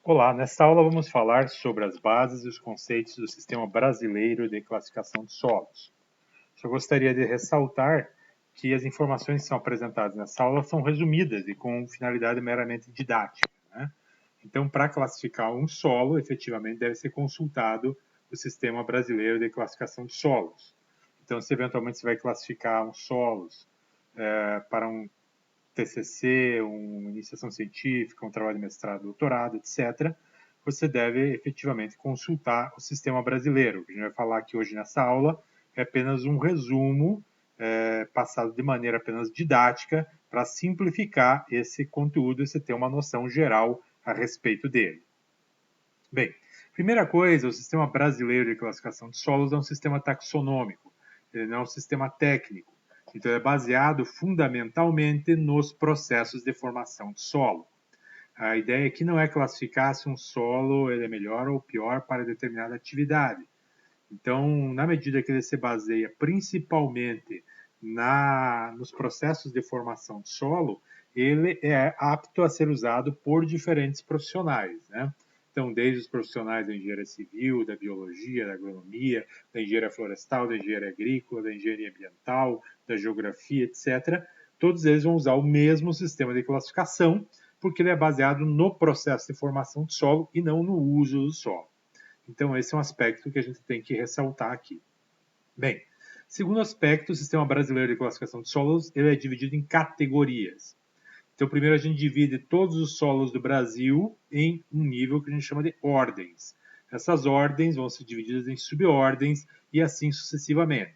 Olá, nesta aula vamos falar sobre as bases e os conceitos do Sistema Brasileiro de Classificação de Solos. Só gostaria de ressaltar que as informações que são apresentadas nessa aula são resumidas e com finalidade meramente didática, né? Então, para classificar um solo, efetivamente deve ser consultado o Sistema Brasileiro de Classificação de Solos. Então, se eventualmente você vai classificar uns solos para um TCC, uma iniciação científica, um trabalho de mestrado, doutorado, etc., você deve efetivamente consultar o sistema brasileiro. O que a gente vai falar aqui hoje nessa aula é apenas um resumo passado de maneira apenas didática para simplificar esse conteúdo e você ter uma noção geral a respeito dele. Bem, primeira coisa, o sistema brasileiro de classificação de solos é um sistema taxonômico, ele não é um sistema técnico. Então, é baseado fundamentalmente nos processos de formação de solo. A ideia aqui não é classificar se um solo ele é melhor ou pior para determinada atividade. Então, na medida que ele se baseia principalmente nos processos de formação de solo, ele é apto a ser usado por diferentes profissionais, né? Então, desde os profissionais da engenharia civil, da biologia, da agronomia, da engenharia florestal, da engenharia agrícola, da engenharia ambiental, da geografia, etc., todos eles vão usar o mesmo sistema de classificação, porque ele é baseado no processo de formação de solo e não no uso do solo. Então, esse é um aspecto que a gente tem que ressaltar aqui. Bem, segundo aspecto, o Sistema Brasileiro de Classificação de Solos ele é dividido em categorias. Então, primeiro a gente divide todos os solos do Brasil em um nível que a gente chama de ordens. Essas ordens vão ser divididas em subordens e assim sucessivamente.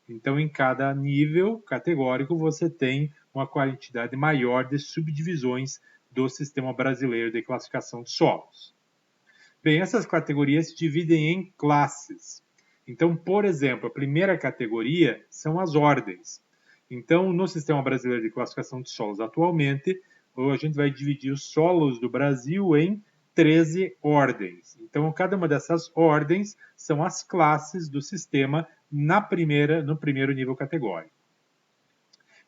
Então, em cada nível categórico, você tem uma quantidade maior de subdivisões do Sistema Brasileiro de Classificação de Solos. Bem, essas categorias se dividem em classes. Então, por exemplo, a primeira categoria são as ordens. Então, no Sistema Brasileiro de Classificação de Solos atualmente, a gente vai dividir os solos do Brasil em 13 ordens. Então, cada uma dessas ordens são as classes do sistema no primeiro nível categórico.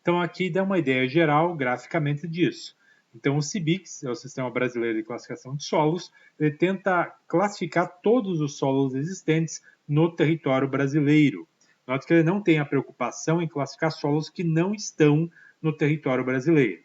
Então, aqui dá uma ideia geral, graficamente, disso. Então, o CIBICS, é o Sistema Brasileiro de Classificação de Solos, ele tenta classificar todos os solos existentes no território brasileiro. Note que ele não tem a preocupação em classificar solos que não estão no território brasileiro.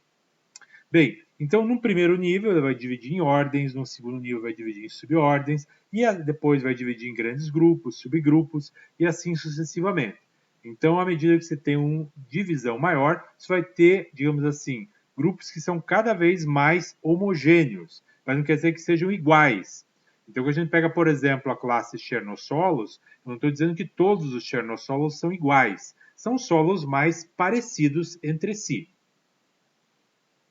Bem, então, no primeiro nível, ele vai dividir em ordens, no segundo nível, vai dividir em subordens, e depois vai dividir em grandes grupos, subgrupos, e assim sucessivamente. Então, à medida que você tem uma divisão maior, você vai ter, digamos assim, grupos que são cada vez mais homogêneos, mas não quer dizer que sejam iguais. Então, quando a gente pega, por exemplo, a classe Chernossolos, eu não estou dizendo que todos os Chernossolos são iguais. São solos mais parecidos entre si.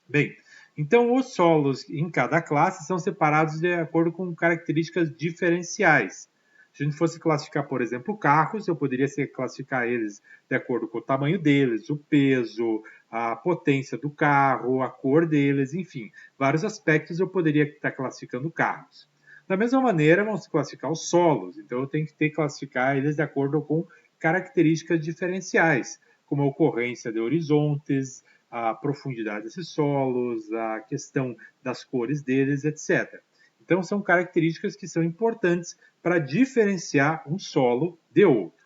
Bem, então os solos em cada classe são separados de acordo com características diferenciais. Se a gente fosse classificar, por exemplo, carros, eu poderia classificar eles de acordo com o tamanho deles, o peso, a potência do carro, a cor deles, enfim, vários aspectos eu poderia estar classificando carros. Da mesma maneira, vão se classificar os solos, então eu tenho que classificar eles de acordo com características diferenciais, como a ocorrência de horizontes, a profundidade desses solos, a questão das cores deles, etc. Então, são características que são importantes para diferenciar um solo de outro.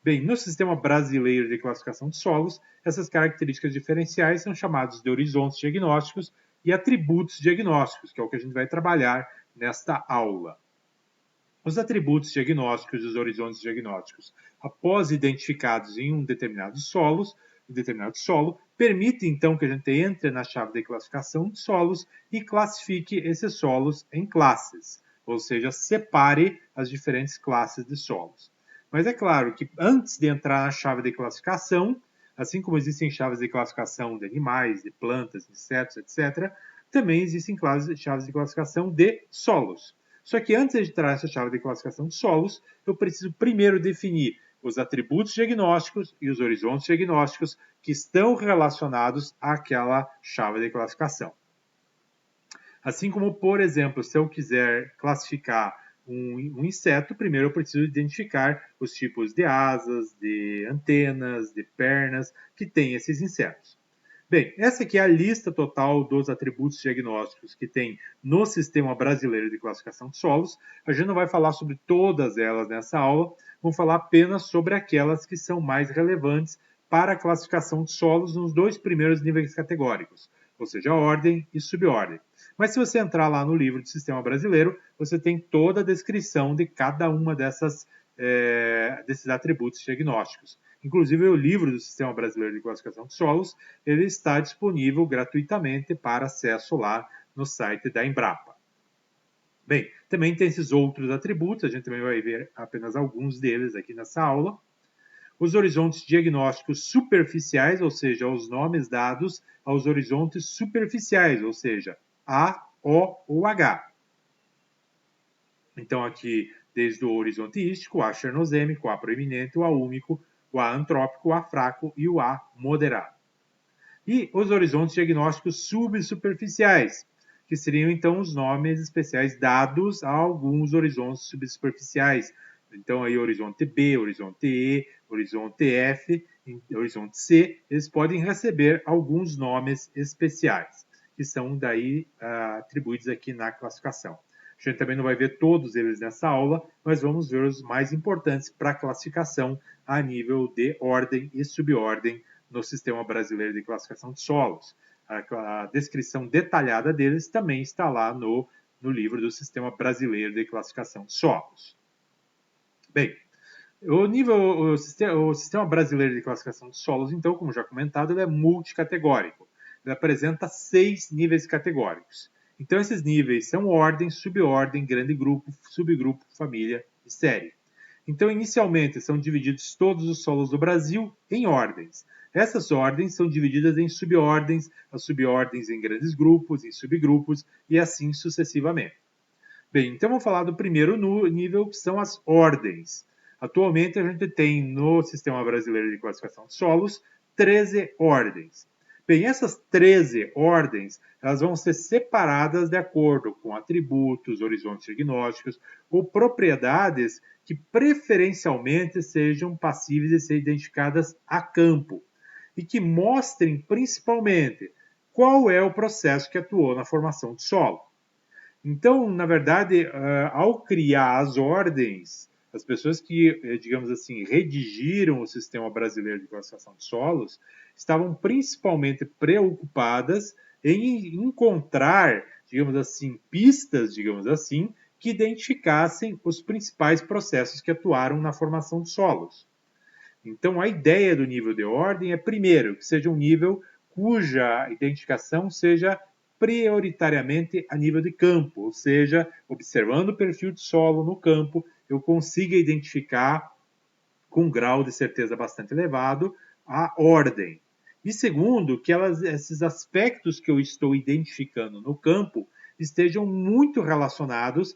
Bem, no sistema brasileiro de classificação de solos, essas características diferenciais são chamadas de horizontes diagnósticos e atributos diagnósticos, que é o que a gente vai trabalhar nesta aula. Os atributos diagnósticos e os horizontes diagnósticos, após identificados em um determinado solo, permite então que a gente entre na chave de classificação de solos e classifique esses solos em classes, ou seja, separe as diferentes classes de solos. Mas é claro que antes de entrar na chave de classificação, assim como existem chaves de classificação de animais, de plantas, insetos, etc., também existem chaves de classificação de solos. Só que antes de entrar nessa chave de classificação de solos, eu preciso primeiro definir os atributos diagnósticos e os horizontes diagnósticos que estão relacionados àquela chave de classificação. Assim como, por exemplo, se eu quiser classificar um inseto, primeiro eu preciso identificar os tipos de asas, de antenas, de pernas que tem esses insetos. Bem, essa aqui é a lista total dos atributos diagnósticos que tem no Sistema Brasileiro de Classificação de Solos. A gente não vai falar sobre todas elas nessa aula, vamos falar apenas sobre aquelas que são mais relevantes para a classificação de solos nos dois primeiros níveis categóricos, ou seja, ordem e subordem. Mas se você entrar lá no livro do Sistema Brasileiro, você tem toda a descrição de cada uma desses atributos diagnósticos. Inclusive, o livro do Sistema Brasileiro de Classificação de Solos, ele está disponível gratuitamente para acesso lá no site da Embrapa. Bem, também tem esses outros atributos, a gente também vai ver apenas alguns deles aqui nessa aula. Os horizontes diagnósticos superficiais, ou seja, os nomes dados aos horizontes superficiais, ou seja, A, O ou H. Então, aqui, desde o horizonte ístico, o A chernozêmico, o A proeminente, o A úmico, o A antrópico, o A fraco e o A moderado. E os horizontes diagnósticos subsuperficiais, que seriam, então, os nomes especiais dados a alguns horizontes subsuperficiais. Então, aí, horizonte B, horizonte E, horizonte F, horizonte C, eles podem receber alguns nomes especiais, que são daí atribuídos aqui na classificação. A gente também não vai ver todos eles nessa aula, mas vamos ver os mais importantes para a classificação a nível de ordem e subordem no Sistema Brasileiro de Classificação de Solos. A descrição detalhada deles também está lá no livro do Sistema Brasileiro de Classificação de Solos. Bem, o Sistema Brasileiro de Classificação de Solos, então, como já comentado, ele é multicategórico. Ele apresenta 6 níveis categóricos. Então, esses níveis são ordem, subordem, grande grupo, subgrupo, família e série. Então, inicialmente, são divididos todos os solos do Brasil em ordens. Essas ordens são divididas em subordens, as subordens em grandes grupos, em subgrupos e assim sucessivamente. Bem, então vamos falar do primeiro nível, que são as ordens. Atualmente, a gente tem no Sistema Brasileiro de Classificação de Solos 13 ordens. Bem, essas 13 ordens, elas vão ser separadas de acordo com atributos, horizontes diagnósticos ou propriedades que preferencialmente sejam passíveis de ser identificadas a campo e que mostrem principalmente qual é o processo que atuou na formação do solo. Então, na verdade, ao criar as ordens, as pessoas que, digamos assim, redigiram o Sistema Brasileiro de Classificação de Solos estavam principalmente preocupadas em encontrar, digamos assim, pistas, digamos assim, que identificassem os principais processos que atuaram na formação de solos. Então, a ideia do nível de ordem é, primeiro, que seja um nível cuja identificação seja prioritariamente a nível de campo, ou seja, observando o perfil de solo no campo, eu consiga identificar com um grau de certeza bastante elevado a ordem. E segundo, que esses aspectos que eu estou identificando no campo estejam muito relacionados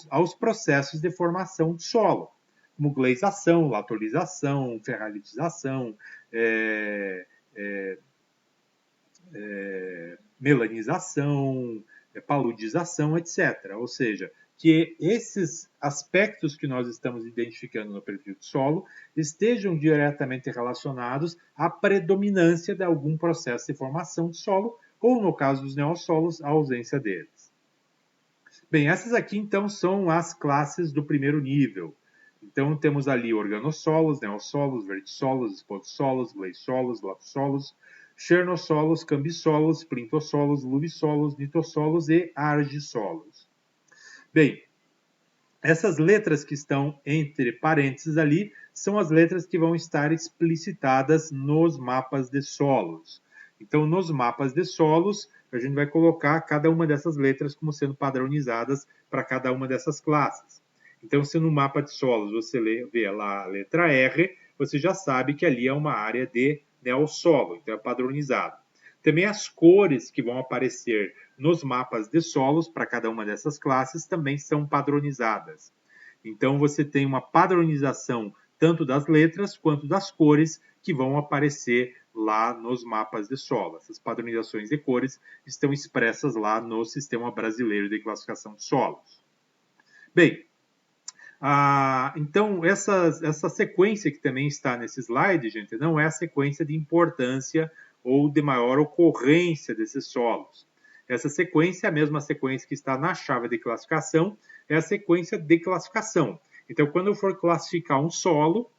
aos processos de formação de solo, como gleisação, latolização, ferralitização, melanização, paludização, etc. Ou seja, que esses aspectos que nós estamos identificando no perfil de solo estejam diretamente relacionados à predominância de algum processo de formação de solo, ou, no caso dos neossolos, a ausência deles. Bem, essas aqui, então, são as classes do primeiro nível. Então, temos ali organossolos, neossolos, vertissolos, espodissolos, gleissolos, lapsolos, chernossolos, cambissolos, plintossolos, lubissolos, nitossolos e argissolos. Bem, essas letras que estão entre parênteses ali são as letras que vão estar explicitadas nos mapas de solos. Então, nos mapas de solos, a gente vai colocar cada uma dessas letras como sendo padronizadas para cada uma dessas classes. Então, se no mapa de solos você vê lá a letra R, você já sabe que ali é uma área de neossolo, então é padronizado. Também as cores que vão aparecer nos mapas de solos para cada uma dessas classes também são padronizadas. Então você tem uma padronização tanto das letras quanto das cores que vão aparecer lá nos mapas de solo. Essas padronizações de cores estão expressas lá no Sistema Brasileiro de Classificação de Solos. Bem, então essa sequência que também está nesse slide, gente, não é a sequência de importância ou de maior ocorrência desses solos. Essa sequência é a mesma sequência que está na chave de classificação, é a sequência de classificação. Então, quando eu for classificar um solo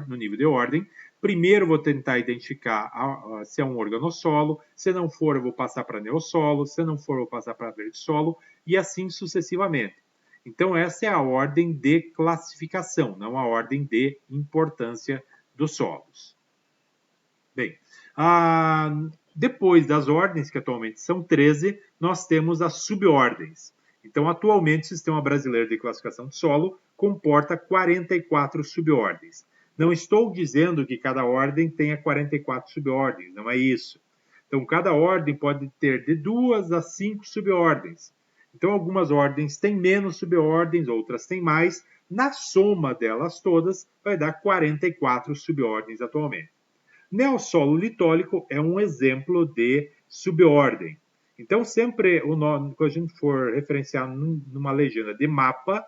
no nível de ordem, primeiro vou tentar identificar se é um organossolo, se não for eu vou passar para neossolo, se não for eu vou passar para verdissolo, e assim sucessivamente. Então, essa é a ordem de classificação, não a ordem de importância dos solos. Bem, depois das ordens, que atualmente são 13, nós temos as subordens. Então, atualmente, o Sistema Brasileiro de Classificação de Solo comporta 44 subordens. Não estou dizendo que cada ordem tenha 44 subordens, não é isso. Então, cada ordem pode ter de 2 a 5 subordens. Então, algumas ordens têm menos subordens, outras têm mais. Na soma delas todas, vai dar 44 subordens atualmente. Neossolo litólico é um exemplo de subordem. Então, sempre, quando a gente for referenciar numa legenda de mapa,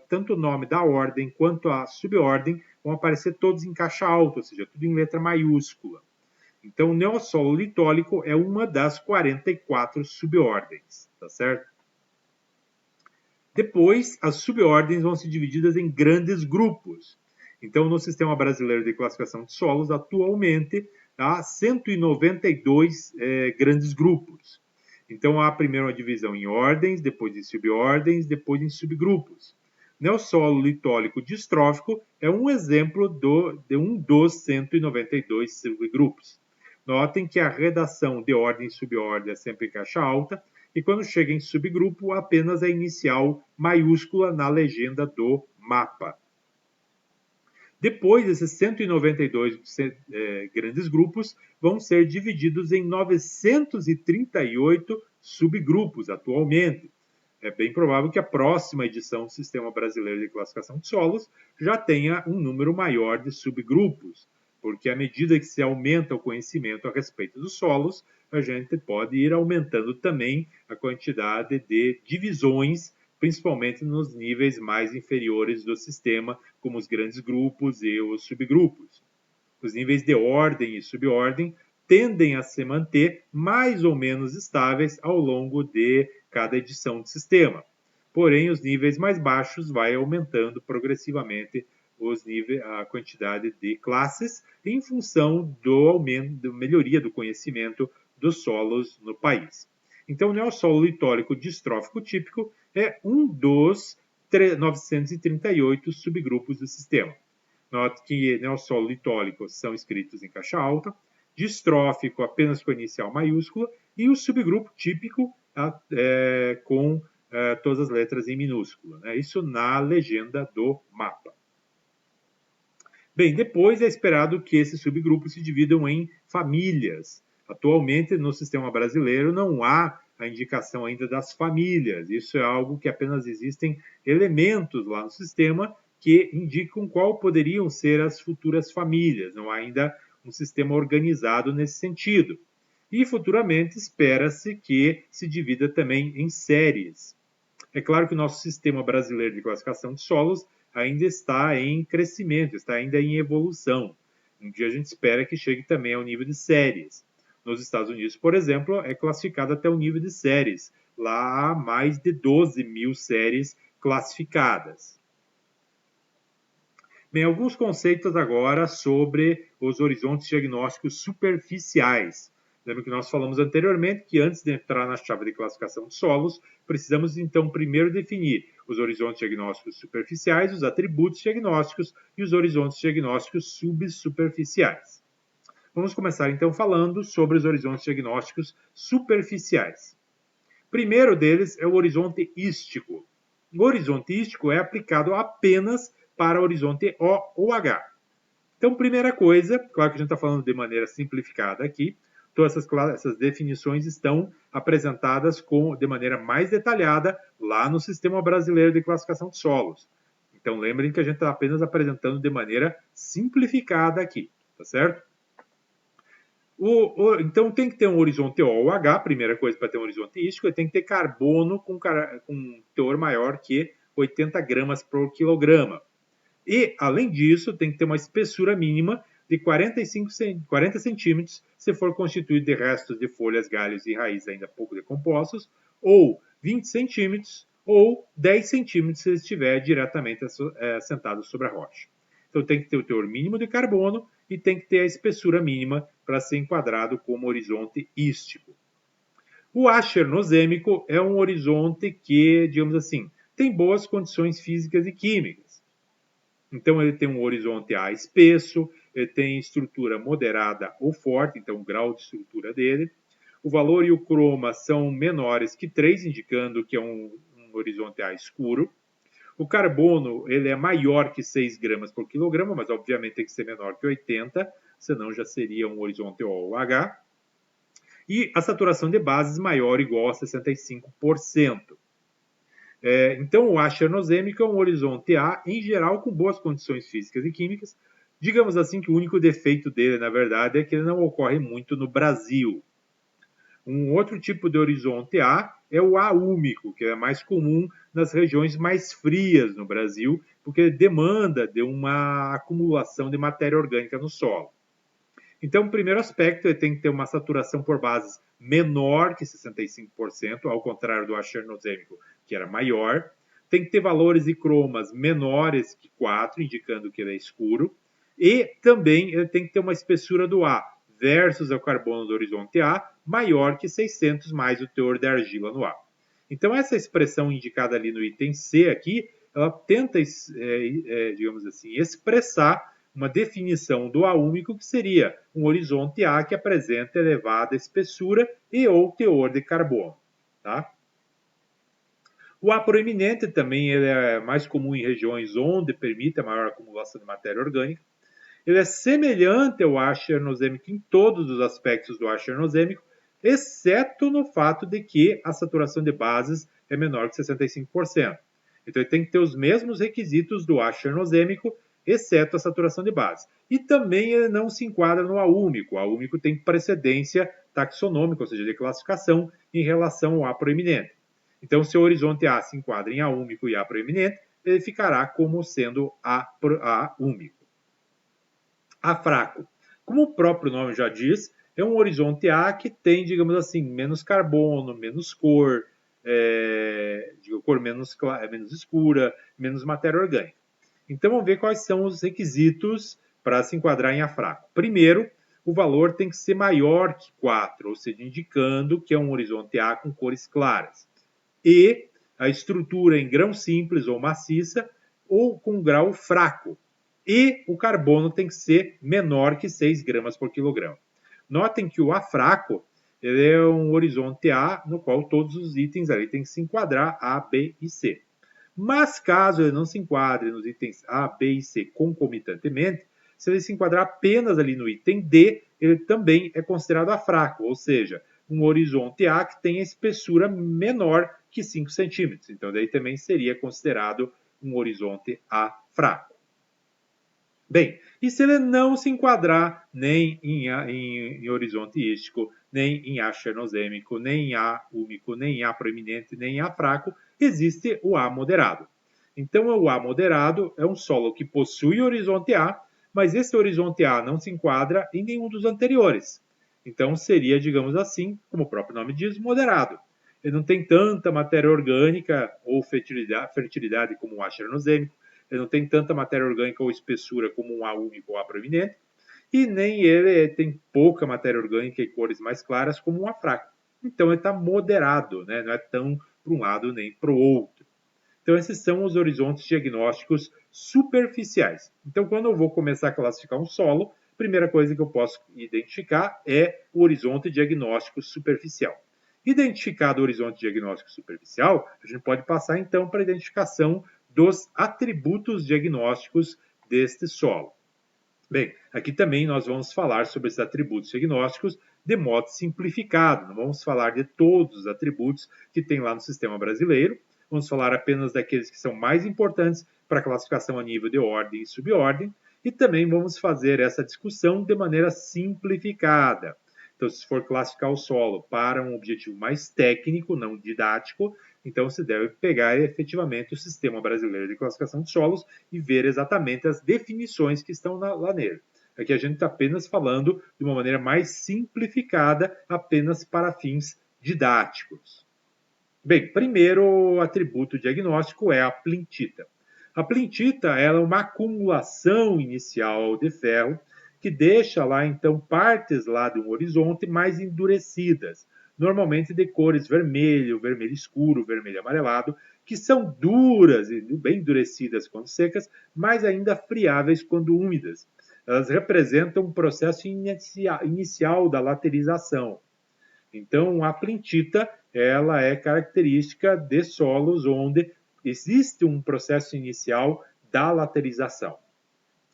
tanto o nome da ordem quanto a subordem vão aparecer todos em caixa alta, ou seja, tudo em letra maiúscula. Então, o neossolo litólico é uma das 44 subordens, tá certo? Depois, as subordens vão ser divididas em grandes grupos. Então, no Sistema Brasileiro de Classificação de Solos, atualmente, há 192 grandes grupos. Então, há primeiro uma divisão em ordens, depois em subordens, depois em subgrupos. Neossolo litólico distrófico é um exemplo de um dos 192 subgrupos. Notem que a redação de ordem e subordem é sempre em caixa alta, e quando chega em subgrupo, apenas a inicial maiúscula na legenda do mapa. Depois, esses 192 grandes grupos vão ser divididos em 938 subgrupos atualmente. É bem provável que a próxima edição do Sistema Brasileiro de Classificação de Solos já tenha um número maior de subgrupos, porque à medida que se aumenta o conhecimento a respeito dos solos, a gente pode ir aumentando também a quantidade de divisões, principalmente nos níveis mais inferiores do sistema, como os grandes grupos e os subgrupos. Os níveis de ordem e subordem tendem a se manter mais ou menos estáveis ao longo de cada edição do sistema. Porém, os níveis mais baixos vai aumentando progressivamente a quantidade de classes em função do aumento, da melhoria do conhecimento dos solos no país. Então, o neossolo litólico distrófico típico é um dos 938 subgrupos do sistema. Note que neossolo litólico são escritos em caixa alta, distrófico apenas com a inicial maiúscula e o subgrupo típico com todas as letras em minúscula. Né? Isso na legenda do mapa. Bem, depois é esperado que esses subgrupos se dividam em famílias. Atualmente, no sistema brasileiro, não há a indicação ainda das famílias. Isso é algo que apenas existem elementos lá no sistema que indicam qual poderiam ser as futuras famílias. Não há ainda um sistema organizado nesse sentido. E futuramente espera-se que se divida também em séries. É claro que o nosso sistema brasileiro de classificação de solos ainda está em crescimento, está ainda em evolução. Um dia a gente espera que chegue também ao nível de séries. Nos Estados Unidos, por exemplo, é classificado até o nível de séries. Lá há mais de 12 mil séries classificadas. Bem, alguns conceitos agora sobre os horizontes diagnósticos superficiais. Lembra que nós falamos anteriormente que antes de entrar na chave de classificação de solos, precisamos então primeiro definir os horizontes diagnósticos superficiais, os atributos diagnósticos e os horizontes diagnósticos subsuperficiais. Vamos começar então falando sobre os horizontes diagnósticos superficiais. Primeiro deles é o horizonte ístico. O horizonte ístico é aplicado apenas para horizonte O ou H. Então, primeira coisa, claro que a gente está falando de maneira simplificada aqui, todas essas definições estão apresentadas de maneira mais detalhada lá no Sistema Brasileiro de Classificação de Solos. Então, lembrem que a gente está apenas apresentando de maneira simplificada aqui, tá certo? Então, tem que ter um horizonte O ou H, primeira coisa para ter um horizonte ístico, tem que ter carbono com teor maior que 80 gramas por quilograma. E, além disso, tem que ter uma espessura mínima de 40 centímetros se for constituído de restos de folhas, galhos e raízes ainda pouco decompostos, ou 20 centímetros, ou 10 centímetros se estiver diretamente assentado sobre a rocha. Então tem que ter o teor mínimo de carbono e tem que ter a espessura mínima para ser enquadrado como horizonte ístico. O A chernozêmico é um horizonte que, digamos assim, tem boas condições físicas e químicas. Então ele tem um horizonte A espesso, ele tem estrutura moderada ou forte, então o grau de estrutura dele. O valor e o croma são menores que 3, indicando que é um horizonte A escuro. O carbono ele é maior que 6 gramas por quilograma, mas obviamente tem que ser menor que 80, senão já seria um horizonte OH. E a saturação de bases maior ou igual a 65%. Então, o A chernozêmico é um horizonte A, em geral, com boas condições físicas e químicas. Digamos assim que o único defeito dele, na verdade, é que ele não ocorre muito no Brasil. Um outro tipo de horizonte A é o A úmico, que é mais comum nas regiões mais frias no Brasil, porque ele demanda de uma acumulação de matéria orgânica no solo. Então, o primeiro aspecto, ele tem que ter uma saturação por bases menor que 65%, ao contrário do A chernozêmico, que era maior. Tem que ter valores e cromas menores que 4, indicando que ele é escuro. E também ele tem que ter uma espessura do A versus o carbono do horizonte A maior que 600 mais o teor de argila no A. Então, essa expressão indicada ali no item C aqui, ela tenta, digamos assim, expressar uma definição do A úmico, que seria um horizonte A que apresenta elevada espessura e ou teor de carbono. Tá? O A proeminente também ele é mais comum em regiões onde permite a maior acumulação de matéria orgânica. Ele é semelhante ao A chernozêmico em todos os aspectos do A chernozêmico, exceto no fato de que a saturação de bases é menor que 65%. Então ele tem que ter os mesmos requisitos do A chernozêmico, exceto a saturação de base. E também ele não se enquadra no A úmico. O A úmico tem precedência taxonômica, ou seja, de classificação, em relação ao A proeminente. Então, se o horizonte A se enquadra em A úmico e A proeminente, ele ficará como sendo A úmico. A fraco. Como o próprio nome já diz, é um horizonte A que tem, digamos assim, menos carbono, menos cor, cor menos escura, menos matéria orgânica. Então, vamos ver quais são os requisitos para se enquadrar em A fraco. Primeiro, o valor tem que ser maior que 4, ou seja, indicando que é um horizonte A com cores claras. E a estrutura em grão simples ou maciça ou com grau fraco. E o carbono tem que ser menor que 6 gramas por quilograma. Notem que o A fraco ele é um horizonte A no qual todos os itens ali têm que se enquadrar A, B e C. Mas caso ele não se enquadre nos itens A, B e C concomitantemente, se ele se enquadrar apenas ali no item D, ele também é considerado A fraco, ou seja, um horizonte A que tem a espessura menor que 5 centímetros. Então, daí também seria considerado um horizonte A fraco. Bem, e se ele não se enquadrar nem em horizonte ístico, nem em A chernozêmico, nem em A úmico, nem em A proeminente, nem em A fraco, existe o A moderado. Então, o A moderado é um solo que possui horizonte A, mas esse horizonte A não se enquadra em nenhum dos anteriores. Então, seria, digamos assim, como o próprio nome diz, moderado. Ele não tem tanta matéria orgânica ou fertilidade como o A chernozêmico, ele não tem tanta matéria orgânica ou espessura como um A úmico ou A proeminente, e nem ele tem pouca matéria orgânica e cores mais claras como um A fraco. Então ele está moderado, né? Não é tão para um lado nem para o outro. Então esses são os horizontes diagnósticos superficiais. Então quando eu vou começar a classificar um solo, a primeira coisa que eu posso identificar é o horizonte diagnóstico superficial. Identificado o horizonte diagnóstico superficial, a gente pode passar então para a identificação dos atributos diagnósticos deste solo. Bem, aqui também nós vamos falar sobre esses atributos diagnósticos de modo simplificado. Não vamos falar de todos os atributos que tem lá no sistema brasileiro. Vamos falar apenas daqueles que são mais importantes para a classificação a nível de ordem e subordem. E também vamos fazer essa discussão de maneira simplificada. Então, se for classificar o solo para um objetivo mais técnico, não didático, então se deve pegar efetivamente o Sistema Brasileiro de Classificação de Solos e ver exatamente as definições que estão lá nele. Aqui a gente está apenas falando de uma maneira mais simplificada, apenas para fins didáticos. Bem, primeiro atributo diagnóstico é a plintita. A plintita ela é uma acumulação inicial de ferro que deixa lá, então, partes lá de um horizonte mais endurecidas, normalmente de cores vermelho, vermelho escuro, vermelho amarelado, que são duras e bem endurecidas quando secas, mas ainda friáveis quando úmidas. Elas representam um processo inicial da laterização. Então, a plintita ela é característica de solos onde existe um processo inicial da laterização.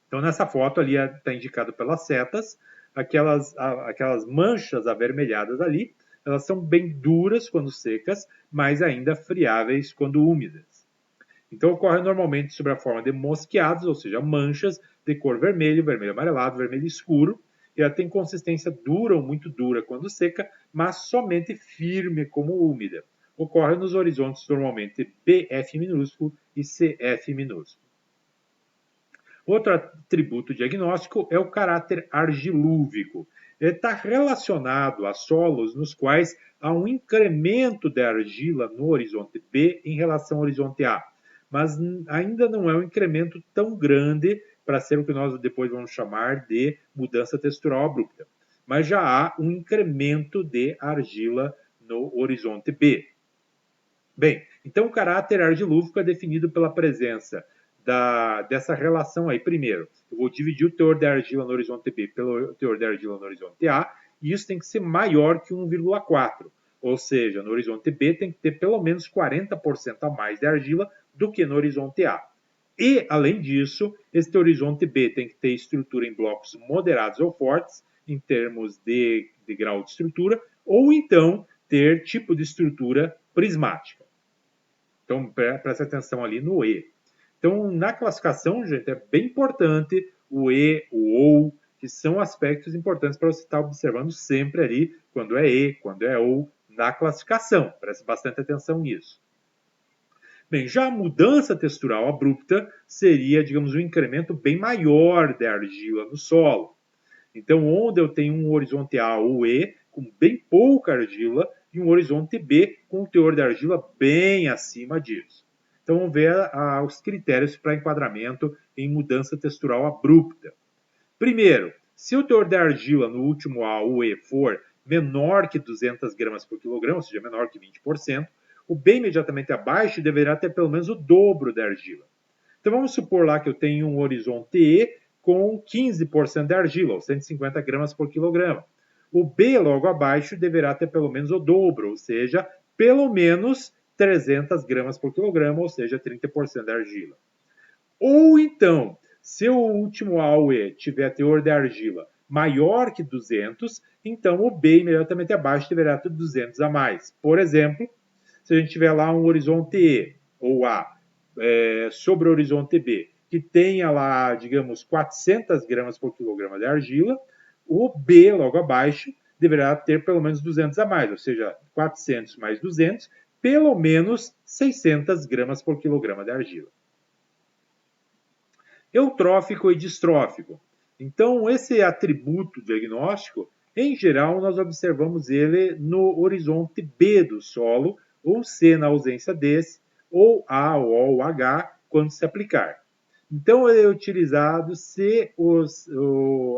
Então, nessa foto ali está indicado pelas setas, aquelas manchas avermelhadas ali, elas são bem duras quando secas, mas ainda friáveis quando úmidas. Então, ocorre normalmente sob a forma de mosqueados, ou seja, manchas de cor vermelho, vermelho amarelado, vermelho escuro, e ela tem consistência dura ou muito dura quando seca, mas somente firme como úmida. Ocorre nos horizontes normalmente BF minúsculo e CF minúsculo. Outro atributo diagnóstico é o caráter argilúvico. Ele está relacionado a solos nos quais há um incremento da argila no horizonte B em relação ao horizonte A, mas ainda não é um incremento tão grande para ser o que nós depois vamos chamar de mudança textural abrupta. Mas já há um incremento de argila no horizonte B. Bem, então o caráter argilúvico é definido pela presença dessa relação aí. Primeiro, eu vou dividir o teor de argila no horizonte B pelo teor de argila no horizonte A, e isso tem que ser maior que 1,4. Ou seja, no horizonte B tem que ter pelo menos 40% a mais de argila do que no horizonte A. E, além disso, este horizonte B tem que ter estrutura em blocos moderados ou fortes, em termos de grau de estrutura, ou então ter tipo de estrutura prismática. Então, preste atenção ali no E. Então, na classificação, gente, é bem importante o E, o OU, que são aspectos importantes para você estar observando sempre ali, quando é E, quando é OU, na classificação. Preste bastante atenção nisso. Bem, já a mudança textural abrupta seria, digamos, um incremento bem maior da argila no solo. Então, onde eu tenho um horizonte A ou E com bem pouca argila e um horizonte B com o teor de argila bem acima disso. Então, vamos ver os critérios para enquadramento em mudança textural abrupta. Primeiro, se o teor de argila no último A ou E for menor que 200 gramas por quilograma, ou seja, menor que 20%, o B imediatamente abaixo deverá ter pelo menos o dobro da argila. Então, vamos supor lá que eu tenho um horizonte E com 15% de argila, ou 150 gramas por quilograma. O B logo abaixo deverá ter pelo menos o dobro, ou seja, pelo menos 300 gramas por quilograma, ou seja, 30% de argila. Ou então, se o último A ou E tiver teor de argila maior que 200, então o B imediatamente abaixo deverá ter 200 a mais. Por exemplo, se a gente tiver lá um horizonte E ou A sobre o horizonte B, que tenha lá, digamos, 400 gramas por quilograma de argila, o B logo abaixo deverá ter pelo menos 200 a mais, ou seja, 400 mais 200, pelo menos 600 gramas por quilograma de argila. Eutrófico e distrófico. Então, esse atributo diagnóstico, em geral, nós observamos ele no horizonte B do solo, ou C na ausência desse, ou A, ou O, ou H, quando se aplicar. Então, ele é utilizado se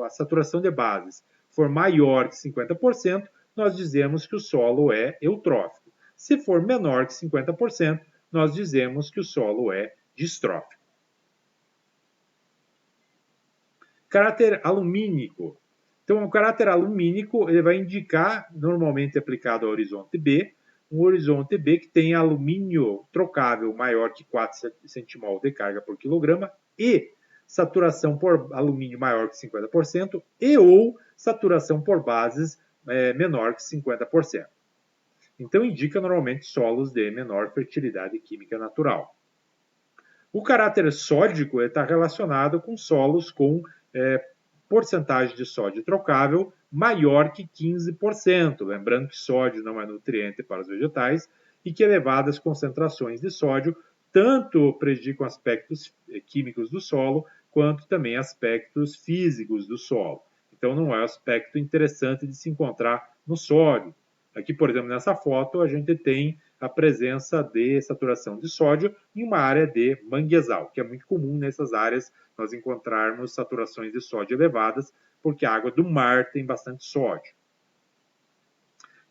a saturação de bases for maior que 50%, nós dizemos que o solo é eutrófico. Se for menor que 50%, nós dizemos que o solo é distrófico. Caráter alumínico. Então, o caráter alumínico ele vai indicar, normalmente aplicado ao horizonte B, um horizonte B que tem alumínio trocável maior que 4 centimol de carga por quilograma e saturação por alumínio maior que 50% e ou saturação por bases menor que 50%. Então, indica normalmente solos de menor fertilidade química natural. O caráter sódico está relacionado com solos com porcentagem de sódio trocável maior que 15%. Lembrando que sódio não é nutriente para os vegetais e que elevadas concentrações de sódio tanto prejudicam aspectos químicos do solo quanto também aspectos físicos do solo. Então, não é um aspecto interessante de se encontrar no sódio. Aqui, por exemplo, nessa foto, a gente tem a presença de saturação de sódio em uma área de manguezal, que é muito comum nessas áreas nós encontrarmos saturações de sódio elevadas, porque a água do mar tem bastante sódio.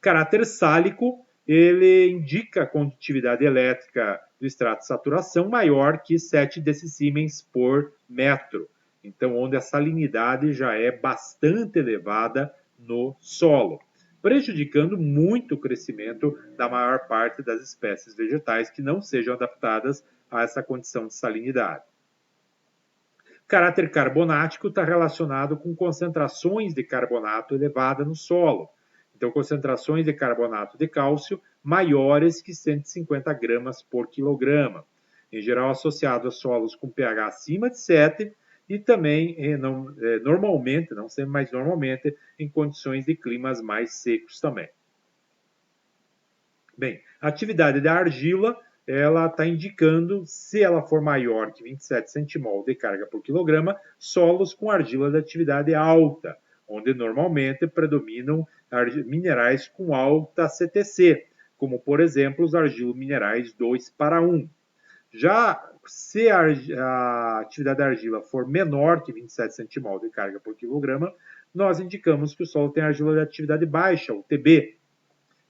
Caráter sálico, ele indica a condutividade elétrica do extrato de saturação maior que 7 decisiemens por metro. Então, onde a salinidade já é bastante elevada no solo, prejudicando muito o crescimento da maior parte das espécies vegetais que não sejam adaptadas a essa condição de salinidade. Caráter carbonático está relacionado com concentrações de carbonato elevada no solo. Então, concentrações de carbonato de cálcio maiores que 150 gramas por quilograma. Em geral, associado a solos com pH acima de 7 e também, normalmente, não sempre, mas normalmente, em condições de climas mais secos também. Bem, a atividade da argila, ela está indicando, se ela for maior que 27 centimol de carga por quilograma, solos com argila de atividade alta, onde normalmente predominam minerais com alta CTC, como, por exemplo, os argilominerais 2:1. Já se a atividade da argila for menor que 27 centimol de carga por quilograma, nós indicamos que o solo tem argila de atividade baixa, o TB,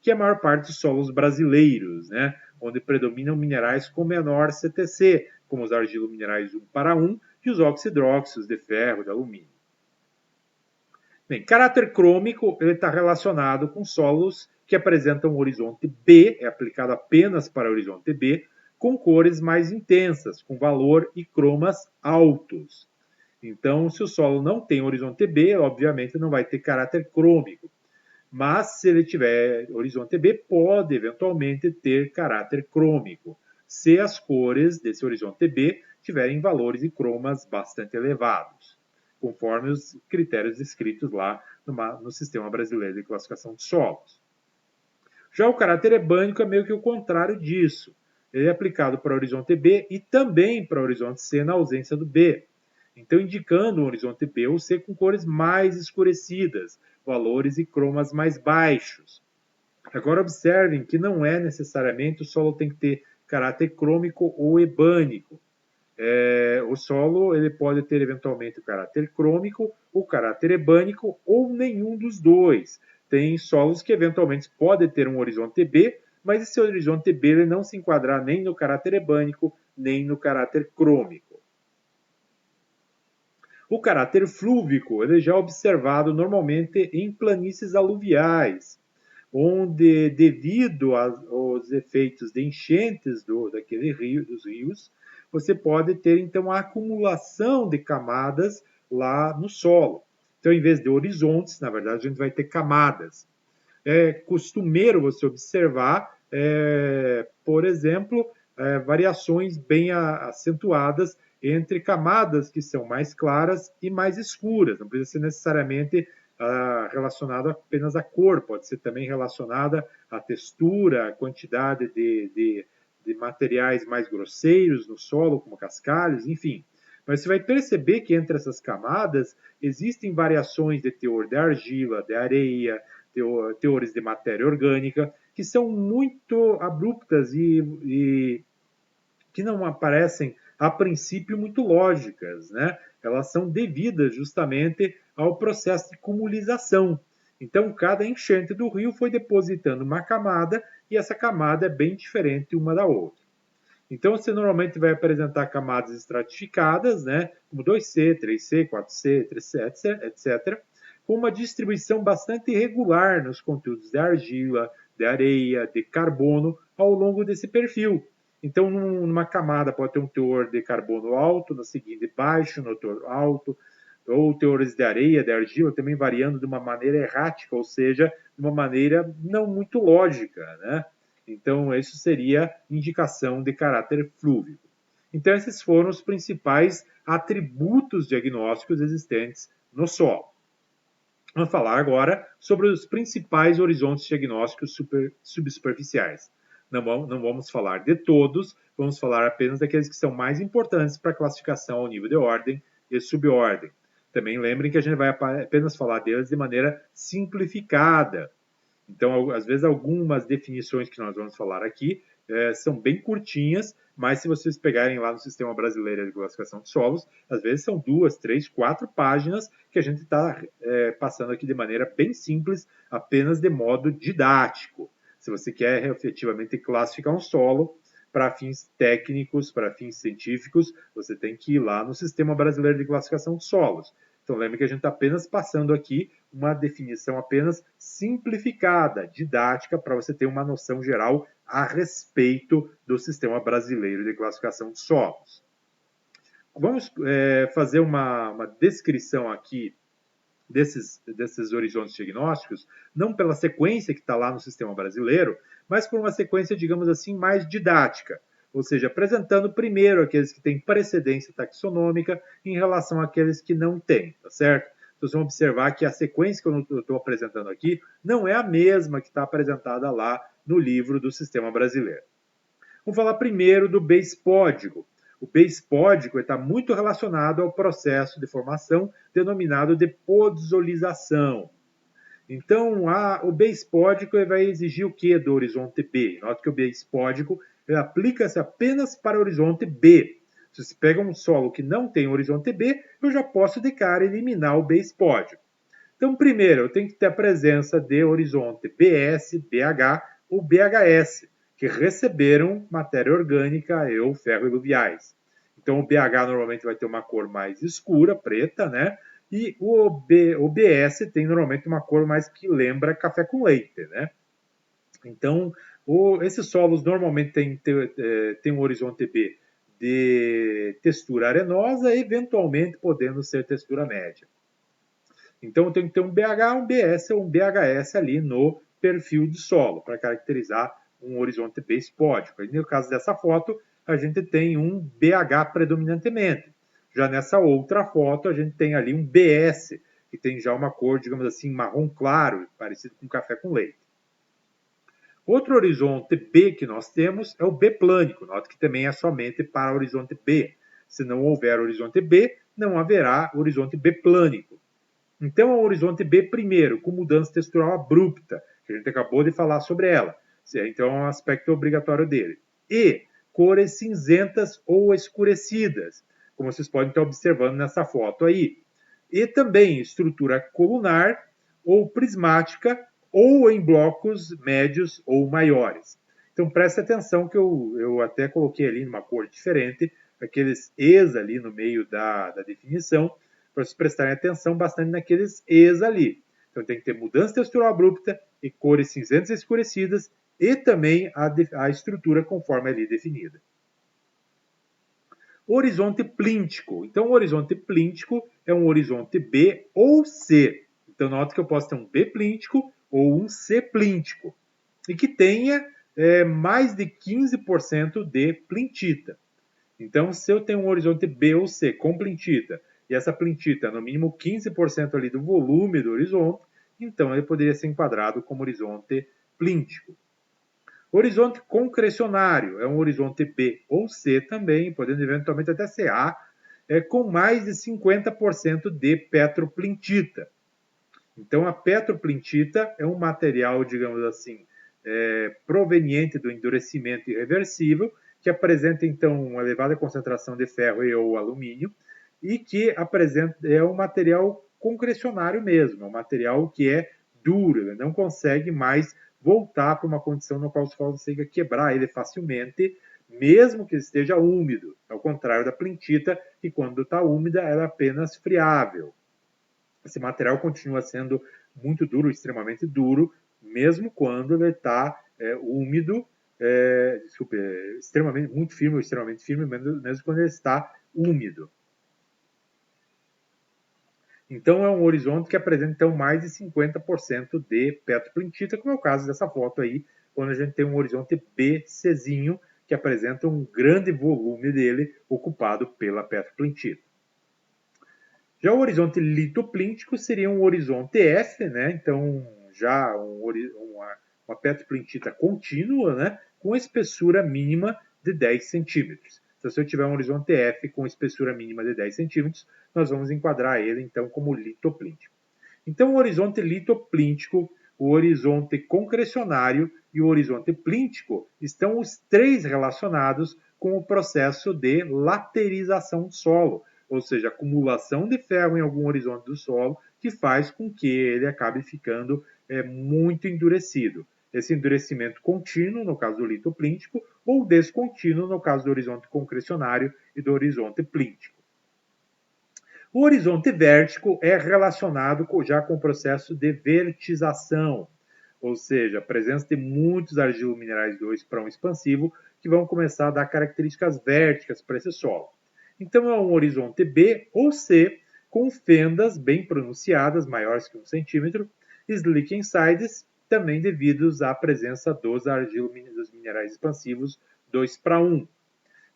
que é a maior parte dos solos brasileiros, né? Onde predominam minerais com menor CTC, como os argilominerais 1:1 e os oxidróxidos de ferro, de alumínio. Bem, caráter crômico está relacionado com solos que apresentam um horizonte B, é aplicado apenas para o horizonte B, com cores mais intensas, com valor e cromas altos. Então, se o solo não tem horizonte B, obviamente não vai ter caráter crômico. Mas, se ele tiver horizonte B, pode eventualmente ter caráter crômico, se as cores desse horizonte B tiverem valores e cromas bastante elevados, conforme os critérios descritos lá no Sistema Brasileiro de Classificação de Solos. Já o caráter ebânico é meio que o contrário disso. Ele é aplicado para o horizonte B e também para o horizonte C na ausência do B. Então, indicando um horizonte B ou C com cores mais escurecidas, valores e cromas mais baixos. Agora, observem que não é necessariamente o solo tem que ter caráter crômico ou ebânico. O solo ele pode ter eventualmente o caráter crômico, o caráter ebânico ou nenhum dos dois. Tem solos que eventualmente podem ter um horizonte B, mas esse horizonte B ele não se enquadrar nem no caráter ebânico, nem no caráter crômico. O caráter flúvico ele já é observado normalmente em planícies aluviais, onde, devido aos efeitos de enchentes dos rios, você pode ter, então, a acumulação de camadas lá no solo. Então, em vez de horizontes, na verdade, a gente vai ter camadas. É costumeiro você observar, por exemplo, variações bem acentuadas entre camadas que são mais claras e mais escuras. Não precisa ser necessariamente relacionado apenas à cor, pode ser também relacionada à textura, à quantidade de materiais mais grosseiros no solo, como cascalhos, enfim. Mas você vai perceber que entre essas camadas existem variações de teor de argila, de areia, teores de matéria orgânica, que são muito abruptas e que não aparecem, a princípio, muito lógicas, né? Elas são devidas justamente ao processo de cumulização. Então, cada enchente do rio foi depositando uma camada e essa camada é bem diferente uma da outra. Então, você normalmente vai apresentar camadas estratificadas, né, como 2C, 3C, 4C, 3C, etc., com uma distribuição bastante irregular nos conteúdos de argila, de areia, de carbono ao longo desse perfil. Então, numa camada pode ter um teor de carbono alto, na seguinte baixo, no teor alto, ou teores de areia, de argila, também variando de uma maneira errática, ou seja, de uma maneira não muito lógica, né? Então, isso seria indicação de caráter flúvico. Então, esses foram os principais atributos diagnósticos existentes no solo. Vamos falar agora sobre os principais horizontes diagnósticos subsuperficiais. Não vamos falar de todos, vamos falar apenas daqueles que são mais importantes para a classificação ao nível de ordem e subordem. Também lembrem que a gente vai apenas falar deles de maneira simplificada. Então, às vezes, algumas definições que nós vamos falar aqui são bem curtinhas, mas se vocês pegarem lá no Sistema Brasileiro de Classificação de Solos, às vezes são 2, 3, 4 páginas que a gente está passando aqui de maneira bem simples, apenas de modo didático. Se você quer efetivamente classificar um solo para fins técnicos, para fins científicos, você tem que ir lá no Sistema Brasileiro de Classificação de Solos. Então, lembre que a gente está apenas passando aqui uma definição apenas simplificada, didática, para você ter uma noção geral a respeito do Sistema Brasileiro de Classificação de Solos. Vamos fazer uma descrição aqui desses horizontes diagnósticos, não pela sequência que está lá no Sistema Brasileiro, mas por uma sequência, digamos assim, mais didática. Ou seja, apresentando primeiro aqueles que têm precedência taxonômica em relação àqueles que não têm, tá certo? Então, vocês vão observar que a sequência que eu estou apresentando aqui não é a mesma que está apresentada lá no livro do Sistema Brasileiro. Vamos falar primeiro do base-pódico. O base-pódico está muito relacionado ao processo de formação denominado de podzolização. Então, o base-pódico vai exigir o que do horizonte B? Note que o base-pódico aplica-se apenas para o horizonte B. Se você pega um solo que não tem horizonte B, eu já posso de cara eliminar o base-pódico. Então, primeiro, eu tenho que ter a presença de horizonte BS, BH ou BHS, que receberam matéria orgânica ou ferro-iluviais. Então, o BH normalmente vai ter uma cor mais escura, preta, né? E o BS tem normalmente uma cor mais que lembra café com leite, né? Então, esses solos normalmente têm um horizonte B de textura arenosa, eventualmente podendo ser textura média. Então, eu tenho que ter um BH, um BS ou um BHS ali no perfil de solo, para caracterizar um horizonte base-pódico. E no caso dessa foto, a gente tem um BH predominantemente. Já nessa outra foto, a gente tem ali um BS, que tem já uma cor, digamos assim, marrom claro, parecido com café com leite. Outro horizonte B que nós temos é o B-plânico. Note que também é somente para o horizonte B. Se não houver horizonte B, não haverá horizonte B-plânico. Então, é o horizonte B primeiro, com mudança textural abrupta, que a gente acabou de falar sobre ela. Então, é um aspecto obrigatório dele. E cores cinzentas ou escurecidas, como vocês podem estar observando nessa foto aí. E também estrutura colunar ou prismática, ou em blocos médios ou maiores. Então, preste atenção que eu até coloquei ali numa cor diferente, aqueles E's ali no meio da definição, para vocês prestarem atenção bastante naqueles E's ali. Então tem que ter mudança textural abrupta e cores cinzentas escurecidas e também a estrutura conforme ali definida. Horizonte plíntico. Então o horizonte plíntico é um horizonte B ou C. Então note que eu posso ter um B plíntico ou um C plíntico. E que tenha mais de 15% de plintita. Então, se eu tenho um horizonte B ou C com plintita, e essa plintita é no mínimo 15% ali do volume do horizonte, então ele poderia ser enquadrado como horizonte plíntico. Horizonte concrecionário é um horizonte B ou C também, podendo eventualmente até ser A, com mais de 50% de petroplintita. Então, a petroplintita é um material, digamos assim, proveniente do endurecimento irreversível, que apresenta, então, uma elevada concentração de ferro e ou alumínio, e que é um material concrecionário mesmo, é um material que é duro, ele não consegue mais voltar para uma condição na qual você consiga quebrar ele facilmente, mesmo que esteja úmido, ao contrário da plintita, que quando está úmida, ela é apenas friável. Esse material continua sendo muito duro, extremamente duro, mesmo quando ele está úmido, extremamente, muito firme ou extremamente firme, mesmo quando ele está úmido. Então, é um horizonte que apresenta então, mais de 50% de petroplintita, como é o caso dessa foto aí, quando a gente tem um horizonte BCzinho, que apresenta um grande volume dele ocupado pela petroplintita. Já o horizonte litoplíntico seria um horizonte F, né? Então, já uma petroplintita contínua, né? Com espessura mínima de 10 centímetros. Então, se eu tiver um horizonte F com espessura mínima de 10 centímetros, nós vamos enquadrar ele, então, como litoplíntico. Então, o horizonte litoplíntico, o horizonte concrecionário e o horizonte plíntico estão os três relacionados com o processo de laterização do solo, ou seja, acumulação de ferro em algum horizonte do solo que faz com que ele acabe ficando muito endurecido. Esse endurecimento contínuo, no caso do litoplíntico, ou descontínuo, no caso do horizonte concrecionário e do horizonte plíntico. O horizonte vértico é relacionado já com o processo de vertização, ou seja, a presença de muitos argilominerais 2 para um expansivo que vão começar a dar características vérticas para esse solo. Então, é um horizonte B ou C com fendas bem pronunciadas, maiores que 1 centímetro, slicking sides, também devidos à presença dos minerais expansivos 2 para 1.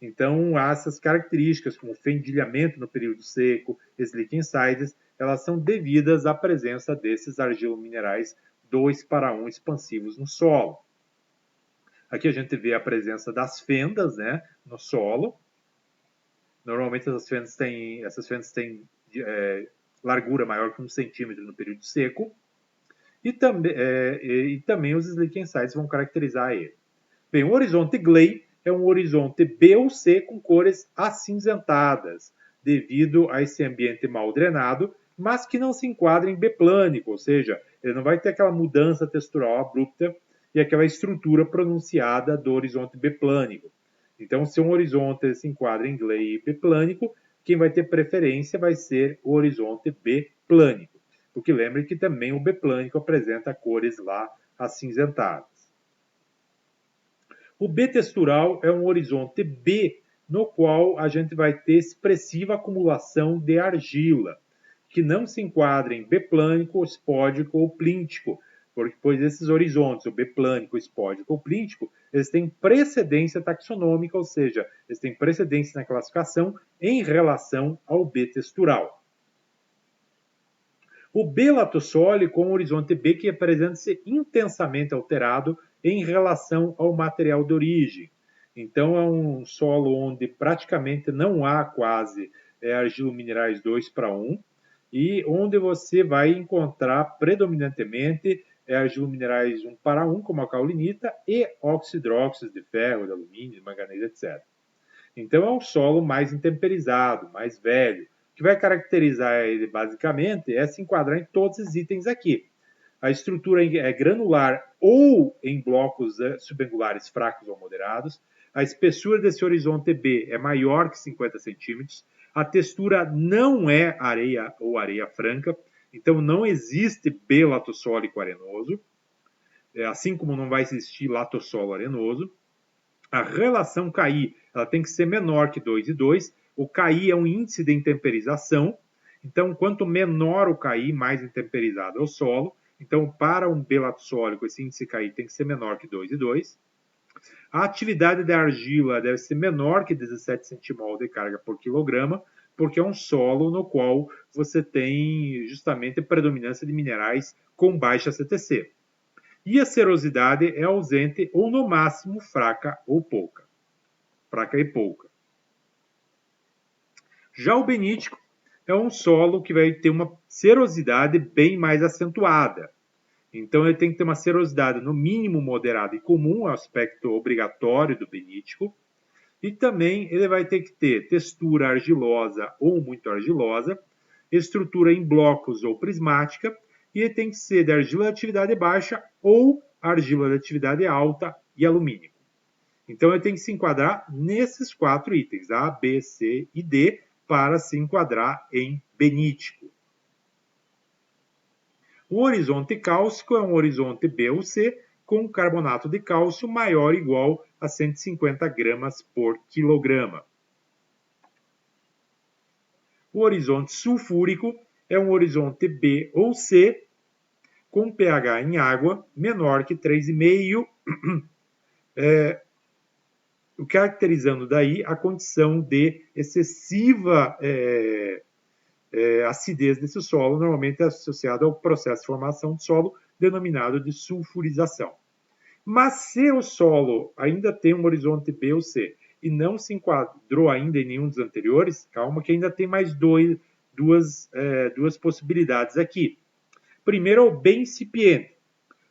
Então, há essas características, como fendilhamento no período seco, slicking sides, elas são devidas à presença desses argilominerais 2 para 1 expansivos no solo. Aqui a gente vê a presença das fendas, né, no solo. Normalmente essas fendas têm largura maior que 1 centímetro no período seco. E também os slicking sides vão caracterizar ele. Bem, o horizonte Gley é um horizonte B ou C com cores acinzentadas, devido a esse ambiente mal drenado, mas que não se enquadra em B plânico, ou seja, ele não vai ter aquela mudança textural abrupta e aquela estrutura pronunciada do horizonte B plânico. Então, se um horizonte se enquadra em Gley e B plânico, quem vai ter preferência vai ser o horizonte B plânico. Porque lembre que também o B plânico apresenta cores lá acinzentadas. O B textural é um horizonte B, no qual a gente vai ter expressiva acumulação de argila, que não se enquadra em B plânico, espódico ou plíntico, pois esses horizontes, o B plânico, espódico ou plíntico, eles têm precedência taxonômica, ou seja, eles têm precedência na classificação em relação ao B textural. O B latossólico é um horizonte B que apresenta-se intensamente alterado em relação ao material de origem. Então, é um solo onde praticamente não há quase argilominerais 2 para 1 e onde você vai encontrar predominantemente argilominerais 1 para 1, como a caulinita, e oxidróxidos de ferro, de alumínio, de manganês, etc. Então, é um solo mais intemperizado, mais velho. O que vai caracterizar ele, basicamente, é se enquadrar em todos esses itens aqui. A estrutura é granular ou em blocos subangulares fracos ou moderados. A espessura desse horizonte B é maior que 50 centímetros. A textura não é areia ou areia franca. Então, não existe B latossólico arenoso. Assim como não vai existir latossolo arenoso. A relação KI ela tem que ser menor que 2,2. O KI é um índice de intemperização. Então, quanto menor o KI, mais intemperizado é o solo. Então, para um B latossólico, esse índice KI tem que ser menor que 2,2. A atividade da argila deve ser menor que 17 centimol de carga por quilograma, porque é um solo no qual você tem justamente predominância de minerais com baixa CTC. E a serosidade é ausente ou, no máximo, fraca ou pouca. Fraca e pouca. Já o benítico é um solo que vai ter uma serosidade bem mais acentuada. Então, ele tem que ter uma serosidade no mínimo moderada e comum, é o aspecto obrigatório do benítico. E também ele vai ter que ter textura argilosa ou muito argilosa, estrutura em blocos ou prismática, e ele tem que ser de argila de atividade baixa ou argila de atividade alta e alumínio. Então, ele tem que se enquadrar nesses 4 itens, A, B, C e D, para se enquadrar em benítico. O horizonte cálcico é um horizonte B ou C com carbonato de cálcio maior ou igual a 150 gramas por quilograma. O horizonte sulfúrico é um horizonte B ou C com pH em água menor que 3,5, caracterizando daí a condição de excessiva acidez desse solo, normalmente associada ao processo de formação de solo denominado de sulfurização. Mas se o solo ainda tem um horizonte B ou C e não se enquadrou ainda em nenhum dos anteriores, calma que ainda tem mais duas possibilidades aqui. Primeiro é o bem incipiente.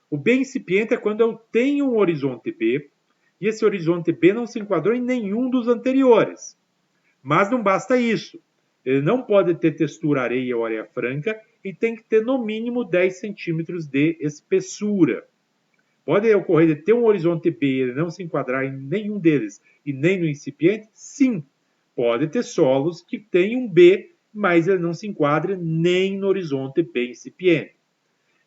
O bem incipiente é quando eu tenho um horizonte B e esse horizonte B não se enquadrou em nenhum dos anteriores. Mas não basta isso. Ele não pode ter textura areia ou areia franca e tem que ter no mínimo 10 centímetros de espessura. Pode ocorrer de ter um horizonte B e ele não se enquadrar em nenhum deles e nem no incipiente? Sim. Pode ter solos que têm um B, mas ele não se enquadra nem no horizonte B incipiente.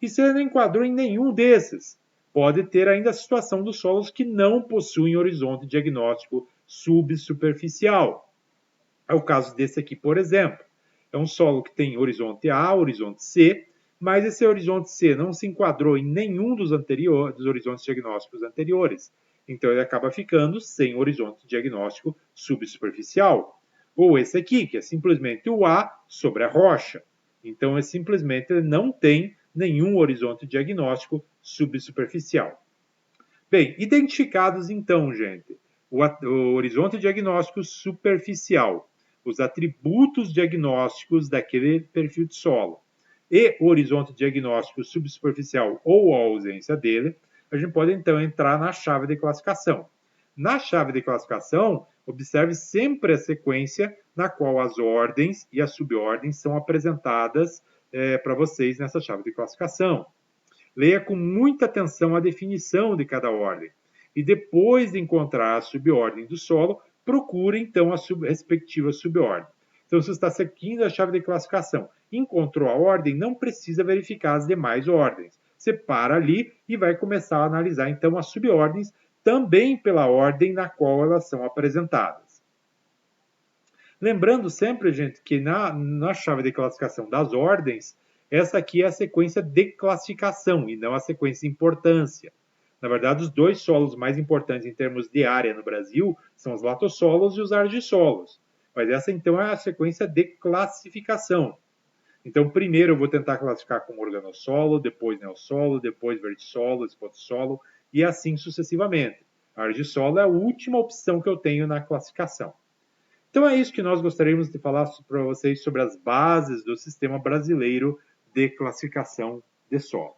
E se ele não enquadrou em nenhum desses, pode ter ainda a situação dos solos que não possuem horizonte diagnóstico subsuperficial. É o caso desse aqui, por exemplo. É um solo que tem horizonte A, horizonte C, mas esse horizonte C não se enquadrou em nenhum dos horizontes diagnósticos anteriores. Então ele acaba ficando sem horizonte diagnóstico subsuperficial. Ou esse aqui, que é simplesmente o A sobre a rocha. Então ele simplesmente não tem nenhum horizonte diagnóstico subsuperficial. Bem, identificados então, gente, o horizonte diagnóstico superficial, os atributos diagnósticos daquele perfil de solo e o horizonte diagnóstico subsuperficial ou a ausência dele, a gente pode então entrar na chave de classificação. Na chave de classificação, observe sempre a sequência na qual as ordens e as subordens são apresentadas para vocês nessa chave de classificação. Leia com muita atenção a definição de cada ordem. E depois de encontrar a subordem do solo, procure então a respectiva subordem. Então, se você está seguindo a chave de classificação, encontrou a ordem, não precisa verificar as demais ordens. Você para ali e vai começar a analisar então as subordens, também pela ordem na qual elas são apresentadas. Lembrando sempre, gente, que na chave de classificação das ordens, essa aqui é a sequência de classificação e não a sequência de importância. Na verdade, os dois solos mais importantes em termos de área no Brasil são os latossolos e os argissolos. Mas essa, então, é a sequência de classificação. Então, primeiro eu vou tentar classificar com organossolo, depois neossolo, depois vertissolo, espotossolo e assim sucessivamente. A argissolo é a última opção que eu tenho na classificação. Então é isso que nós gostaríamos de falar para vocês sobre as bases do sistema brasileiro de classificação de solo.